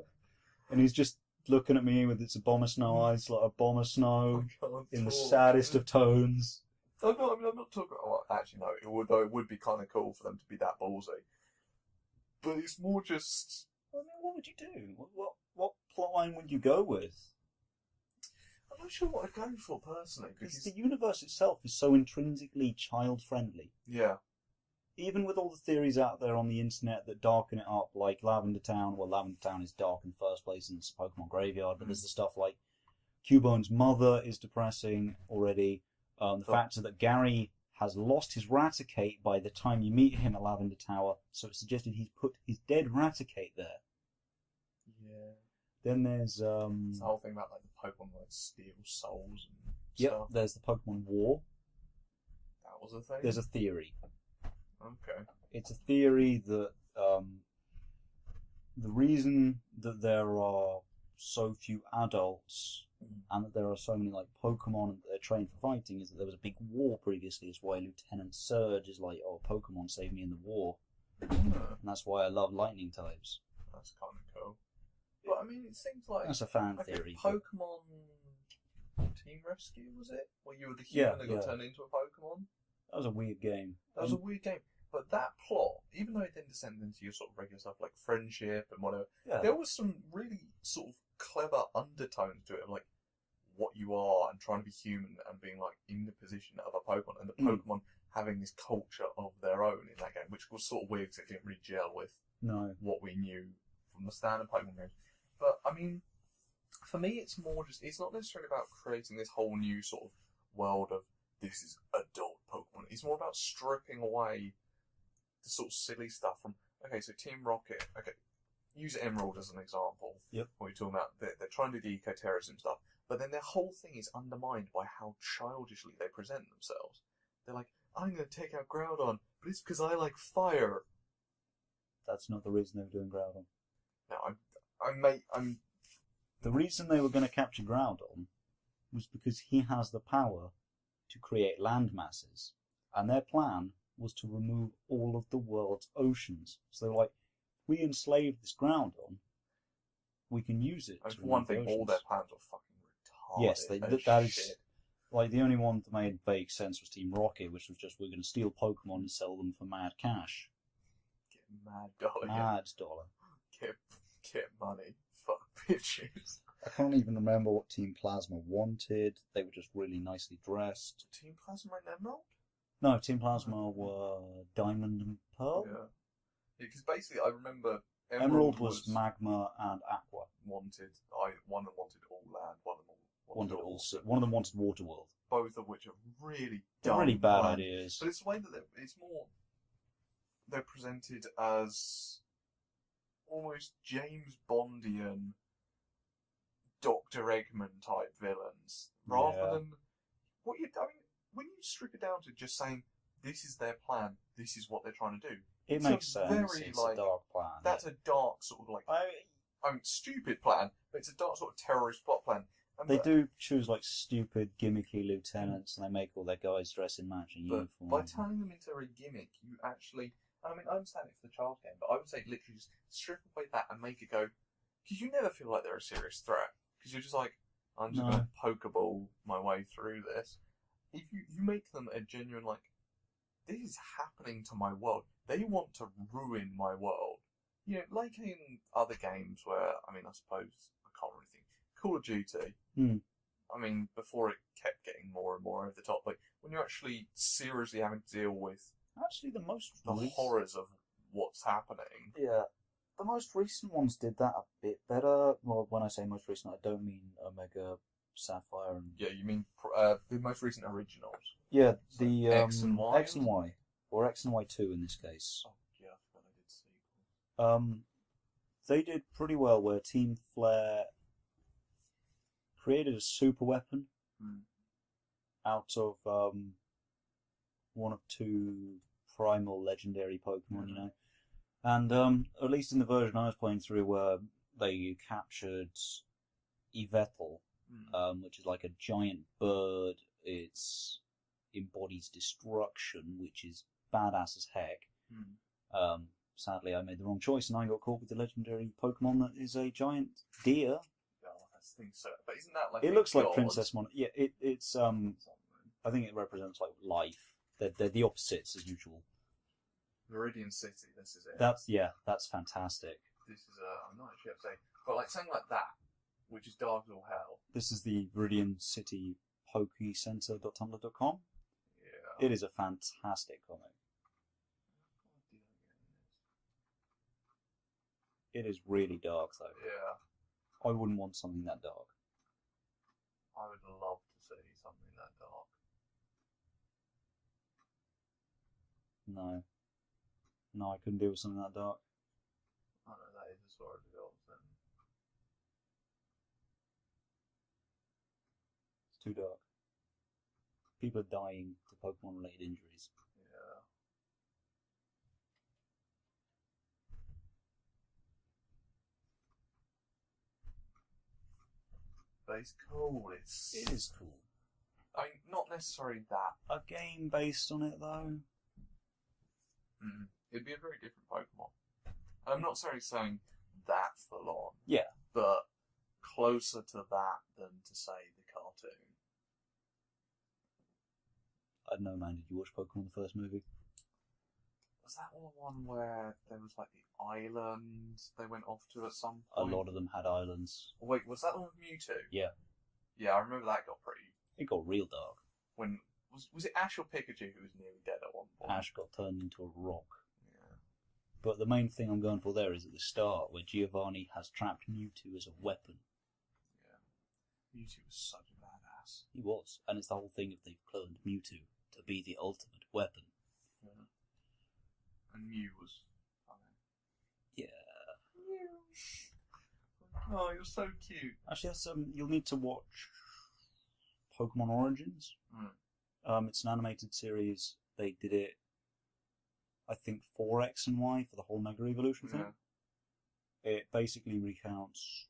And he's just looking at me with its Abomasnow eyes, like Abomasnow, in the saddest of tones. I'm not talking... Well, actually, no. It would be kind of cool for them to be that ballsy. But it's more just... I mean, what would you do? What plotline would you go with? I'm not sure what I'd go for, personally. Because the universe itself is so intrinsically child-friendly. Yeah. Even with all the theories out there on the internet that darken it up, like Lavender Town. Well, Lavender Town is dark in the first place, and it's a Pokemon graveyard, but there's the stuff like Cubone's mother is depressing already. The fact that Gary has lost his Raticate by the time you meet him at Lavender Tower, so it's suggested he's put his dead Raticate there. Yeah. Then there's it's the whole thing about like the Pokemon like steal souls and stuff. There's the Pokemon War. was a thing? There's a theory. Okay. It's a theory that the reason that there are so few adults and that there are so many like Pokemon that they're trained for fighting is that there was a big war previously. It's why Lieutenant Surge is like, oh, Pokemon saved me in the war. And that's why I love lightning types. That's kind of cool. But I mean, it seems like That's a fan like theory. Pokemon Team Rescue, was it? Where you were the human that got turned into a Pokemon? That was a weird game. That was a weird game. But that plot, even though it didn't descend into your sort of regular stuff like friendship and whatever, there was some really sort of clever undertones to it, of like what you are and trying to be human and being like in the position of a Pokemon, and the Pokemon having this culture of their own in that game, which was sort of weird because it didn't really gel with what we knew from the standard Pokemon games. But I mean, for me, it's more just, it's not necessarily about creating this whole new sort of world of this is adult Pokemon. It's more about stripping away the sort of silly stuff from, okay, so Team Rocket, okay, use Emerald as an example. Yep. What you're talking about, they're trying to do the eco-terrorism stuff, but then their whole thing is undermined by how childishly they present themselves. They're like, I'm going to take out Groudon, but it's because I like fire. That's not the reason they were doing Groudon. No, The reason they were going to capture Groudon was because he has the power to create land masses, and their plan was to remove all of the world's oceans. So they're like, if we enslave this Groudon, we can use it. And for one thing, all their plans were fucking retarded. Yes, that is like the only one that made vague sense was Team Rocket, which was just we're going to steal Pokemon and sell them for mad cash. Get mad dollar. Mad dollar. Get money. Fuck bitches. I can't even remember what Team Plasma wanted. They were just really nicely dressed. Team Plasma and Emerald? No, Team Plasma were Diamond and Pearl. Yeah, because basically I remember Emerald was Magma and Aqua. One of them wanted all land, one of them One of them wanted Waterworld. Both of which are really They're dumb really bad plans. ideas. But it's the way that they're presented as almost James Bondian Dr. Eggman type villains, rather than when you strip it down to just saying this is their plan, this is what they're trying to do. It makes sense. It's a dark plan. That's a dark sort of like stupid plan, but it's a dark sort of terrorist plot plan. And they do choose like stupid gimmicky lieutenants, and they make all their guys dress in matching uniforms. By turning them into a gimmick, you actually, I mean, I understand it for the child game, but I would say literally just strip away that and make it go, because you never feel like they're a serious threat. Because you're just like, I'm just going to Pokeball my way through this. If you make them a genuine, like, this is happening to my world. They want to ruin my world. You know, like in other games where, I mean, I suppose, I can't really think. Call of Duty. I mean, before it kept getting more and more over the top, like, when you're actually seriously having to deal with the horrors of what's happening. Yeah. The most recent ones did that a bit better. Well, when I say most recent, I don't mean Omega Sapphire and... Yeah, you mean the most recent originals. Yeah, so the X and Y? X and Y. Or X and Y 2 in this case. Oh, yeah, I forgot I did sequels. They did pretty well where Team Flare created a super weapon out of one of two primal legendary Pokemon, you know. And at least in the version I was playing through where they captured Yveltal, which is like a giant bird. It embodies destruction, which is badass as heck. Sadly, I made the wrong choice and I got caught with the legendary Pokemon that is a giant deer. Oh, I think so. But isn't that like it looks like Princess Mon. Yeah, it's I think it represents like life. They're the opposites as usual. Viridian City, this is it. That's fantastic. This is I'm not actually up to date, but like something like that, which is dark as all hell. This is the Viridian City Pokecenter.tumblr.com. Yeah. It is a fantastic comic. It is really dark though. Yeah. I wouldn't want something that dark. I would love to see something that dark. No, I couldn't deal with something that dark. I know, that is a story of the gods then. It's too dark. People are dying to Pokemon-related injuries. Yeah. But it's cool. It is cool. I mean, not necessarily that. A game based on it, though? It'd be a very different Pokemon. I'm not necessarily saying that full on. Yeah. But closer to that than to, say, the cartoon. I don't know, man. Did you watch Pokemon the first movie? Was that all the one where there was like the island they went off to at some A point? lot of them had islands. Oh, wait, was that the one with Mewtwo? Yeah. Yeah, I remember that got pretty... It got real dark. When was it Ash or Pikachu who was nearly dead at one point? Ash got turned into a rock. Yeah. But the main thing I'm going for there is at the start, where Giovanni has trapped Mewtwo as a weapon. Yeah. Mewtwo was such a badass. He was. And it's the whole thing if they've cloned Mewtwo to be the ultimate weapon. Yeah. And Mew was funny. Yeah. Mew. Oh, you're so cute. Actually, you'll need to watch Pokemon Origins. It's an animated series. They did it, I think, for X and Y for the whole Mega Evolution thing. It basically recounts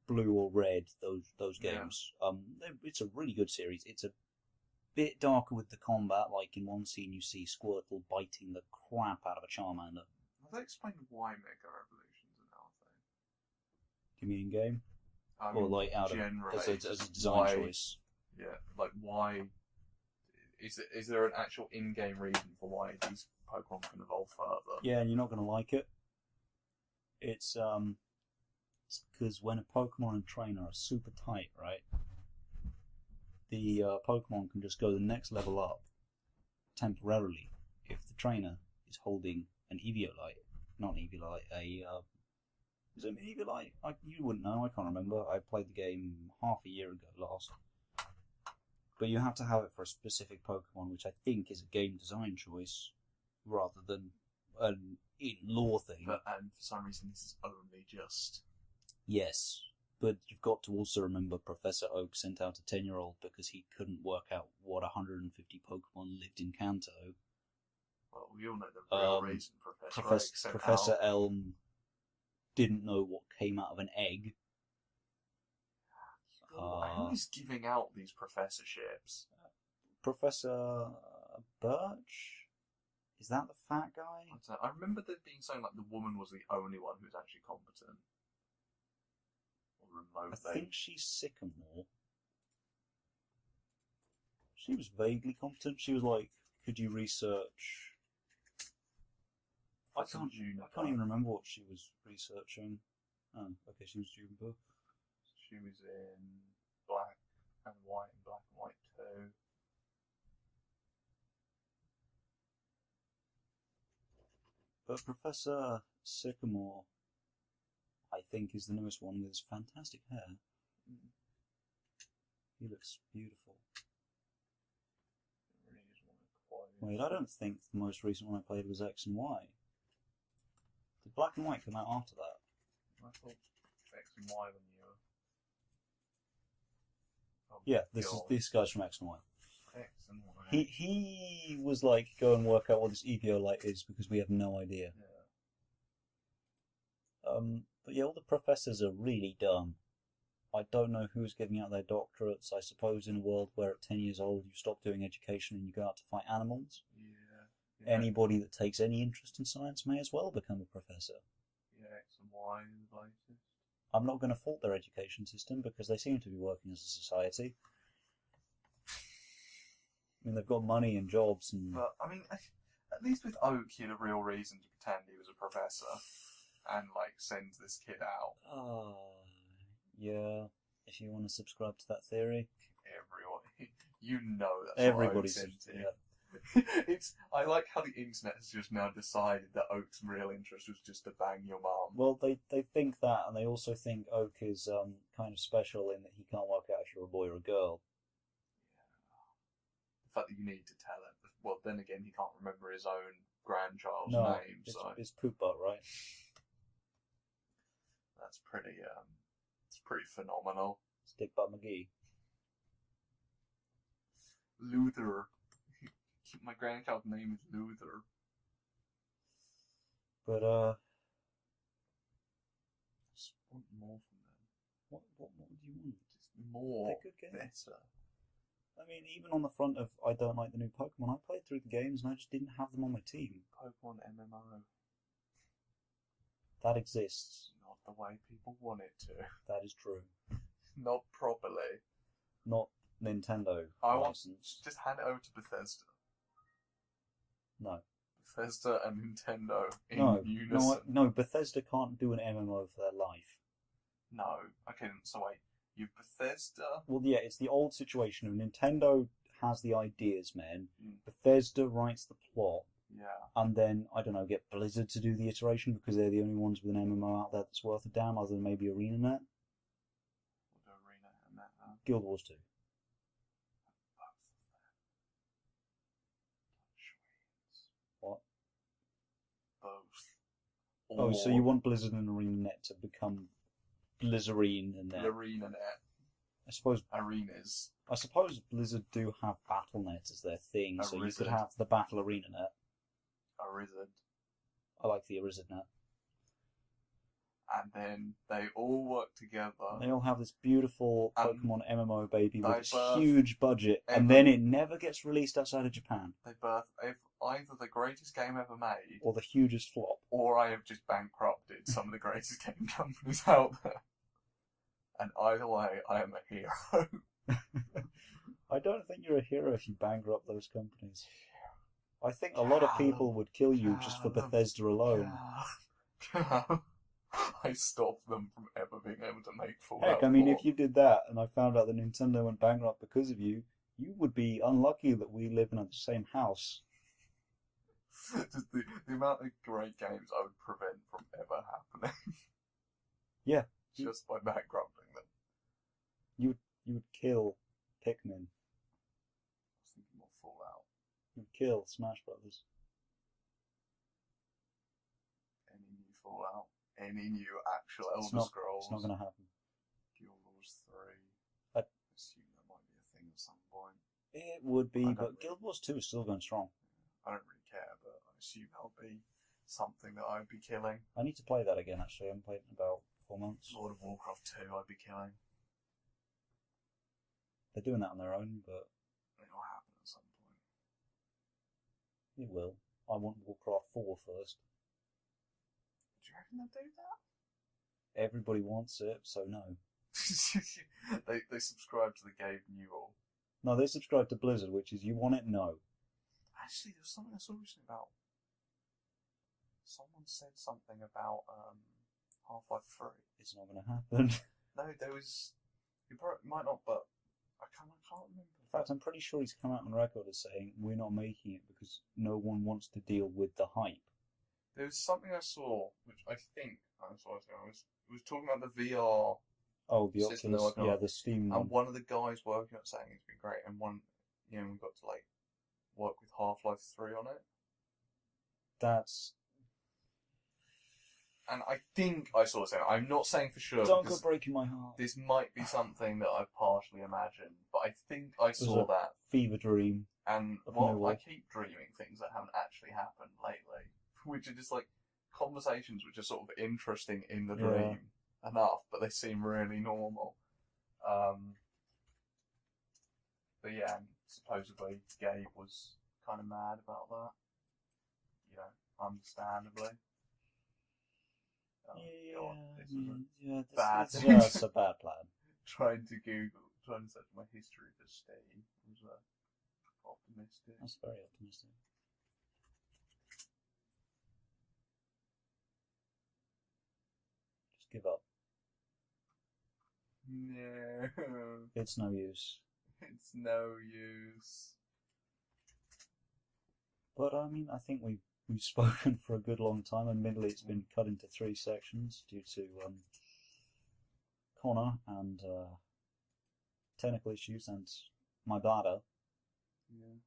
Blue or Red, those games. It's a really good series. It's a bit darker with the combat. Like in one scene, you see Squirtle biting the crap out of a Charmander. Have they explained why Mega Evolutions are now a thing? Do you mean in game? I Or mean, like out generally, of as a just design why- choice? Yeah, like why? Is there an actual in-game reason for why these Pokemon can evolve further? Yeah, and you're not going to like it. It's because when a Pokemon and trainer are super tight, right? The Pokemon can just go the next level up temporarily if the trainer is holding an Eviolite. Not an Eviolite, is it an Eviolite? You wouldn't know, I can't remember. I played the game half a year ago last. But you have to have it for a specific Pokemon, which I think is a game design choice, rather than an in-lore thing. And for some reason this is only just... Yes, but you've got to also remember Professor Oak sent out a 10-year-old because he couldn't work out what 150 Pokemon lived in Kanto. Well, we all know the real reason Professor Elm didn't know what came out of an egg. Who's giving out these professorships? Professor Birch? Is that the fat guy? I remember there being something like the woman was the only one who was actually competent. Or remotely. I think she's Sycamore. She was vaguely competent. She was like, could you research... I can't even remember what she was researching. Oh, okay, she was Juniper. She was in Black and White and Black and White 2. But Professor Sycamore, I think, is the newest one with his fantastic hair. He looks beautiful. Really is one of quite Wait, I don't think the most recent one I played was X and Y. Did Black and White come out after that? I thought X and Y were newer. Oh, Yeah, God. this guy's from X and Y. X and Y. He was like, go and work out what this Eviolite is because we have no idea. Yeah. But yeah, all the professors are really dumb. I don't know who's giving out their doctorates. I suppose in a world where at 10 years old you stop doing education and you go out to fight animals, Yeah. anybody that takes any interest in science may as well become a professor. Yeah, X and Y is the latest. I'm not going to fault their education system because they seem to be working as a society. I mean, they've got money and jobs and... But, I mean, at least with Oak, he had a real reason to pretend he was a professor and, like, sends this kid out. Yeah, if you want to subscribe to that theory. Everyone, you know that's Everybody's what Oak's into. yeah. I like how the internet has just now decided that Oak's real interest was just to bang your mum. Well, they think that, and they also think Oak is kind of special in that he can't work out if you're a boy or a girl. The fact that you need to tell him. Well, then again, he can't remember his own grandchild's No, name, so it's Poop Butt, right? that's pretty. It's pretty phenomenal. Stick Butt McGee. Luther. My grandchild's name is Luther. But Just want more from them. what would you want? Just more. They're good games. Better. I mean, even on the front of I don't like the new Pokemon, I played through the games and I just didn't have them on my team. Pokemon MMO. That exists. Not the way people want it to. That is true. Not properly. Not Nintendo I license. Just hand it over to Bethesda. No. Bethesda and Nintendo in No, unison. no, Bethesda can't do an MMO for their life. No. Okay, so wait. You've Bethesda. Well, yeah, it's the old situation of Nintendo has the ideas, man. Mm. Bethesda writes the plot, Yeah. and then, I don't know, get Blizzard to do the iteration because they're the only ones with an MMO out there that's worth a damn, other than maybe ArenaNet. What do Arena and that have? Guild Wars 2. Both of them. Schweens. What? Both. Oh, so you want Blizzard and ArenaNet to become Blizzarine and then... ArenaNet. I suppose Blizzard do have BattleNet as their thing, so you could have the Battle ArenaNet. Arisen. I like the ArisidNet. And then they all work together. They all have this beautiful Pokemon MMO baby with this birth huge budget, and then it never gets released outside of Japan. They birth either the greatest game ever made, Or the hugest flop. or I have just bankrupted some of the greatest game companies out there. And either way, I am a hero. I don't think you're a hero if you bankrupt those companies. I think a lot of people would kill you just for Bethesda alone. I stopped them from ever being able to make Fallout Heck, I mean, 4. if you did that and I found out that Nintendo went bankrupt because of you, you would be unlucky that we live in the same house. Just the amount of great games I would prevent from ever happening. Yeah. Just by bankrupting them. You would kill Pikmin. I was thinking more Fallout. You would kill Smash Brothers. Any new Fallout. Any new actual Elder Scrolls. It's not going to happen. Guild Wars 3. I assume that might be a thing at some point. It would be, but Guild Wars 2 is still going strong. I don't really care, but I assume that'll be something that I'd be killing. I need to play that again, actually. I haven't played it in about 4 months. Lord of Warcraft 2 I'd be killing. They're doing that on their own, but It'll happen at some point. it will. I want Warcraft 4 first. Do you reckon they'll do that? Everybody wants it, so no. they subscribe to the Gabe Newell. No, they subscribe to Blizzard, which is, you want it? No. Actually, there was something I saw recently about... Someone said something about Half-Life 3. It's not going to happen. No, there was... It might not, but I can't remember. In fact, I'm pretty sure he's come out on record as saying, we're not making it because no one wants to deal with the hype. There was something I saw, which I think I saw. It was talking about the VR. Oh, the system Oculus, they're working on. the Steam And one. one of the guys working on it saying it's been great, and we got to work with Half-Life 3 on it. That's... And I think I saw it. I'm not saying for sure. Don't go because breaking my heart. this might be something that I've partially imagined, but I think I saw that. Fever dream. And of I Millwall. keep dreaming things that haven't actually happened lately, which are just conversations which are sort of interesting in the dream enough, but they seem really normal. But yeah, supposedly Gabe was kind of mad about that. Understandably. Bad. It's a bad plan. Trying to search my history for Steam was optimistic. That's very optimistic. Just give up. No. It's no use. It's no use. But I mean, I think we've spoken for a good long time. Admittedly, it's been cut into 3 sections due to Connor and technical issues and my bladder. Yeah.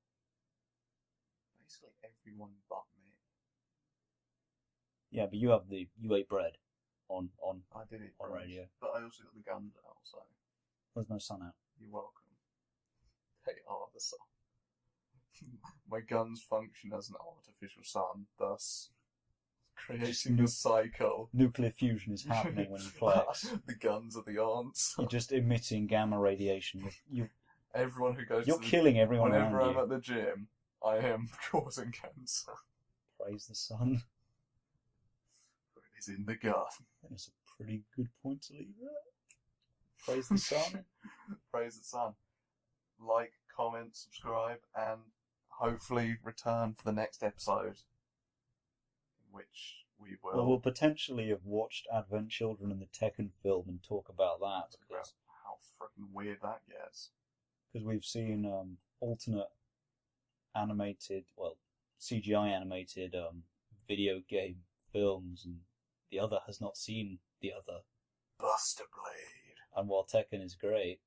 Basically everyone but me. Yeah, but you ate bread on I did it on radio. But I also got the guns out, so There's no sun out. you're welcome. They are the sun. My guns function as an artificial sun, thus creating a cycle. Nuclear fusion is happening when you flex. The guns are the answer. You're just emitting gamma radiation. Everyone who goes You're to the, killing everyone whenever around I'm you. at the gym, I am causing cancer. Praise the sun. It is in the gun. That's a pretty good point to leave it. Praise the sun. Praise the sun. Like, comment, subscribe, and hopefully return for the next episode, in which we will. Well, we'll potentially have watched Advent Children and the Tekken film and talk about that. Because how freaking weird that gets. Because we've seen alternate animated, well, CGI animated video game films, and the other has not seen the other. Buster Blade. And while Tekken is great,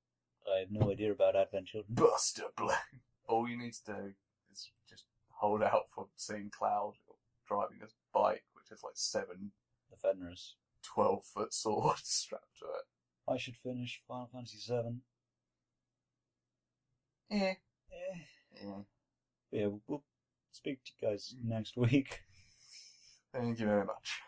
I have no idea about Advent Children. Buster Blade. All you need to do is just hold out for seeing Cloud driving his bike, which has like 7 The Fenris. 12-foot swords strapped to it. I should finish Final Fantasy VII. Yeah. Yeah, we'll speak to you guys next week. Thank you very much.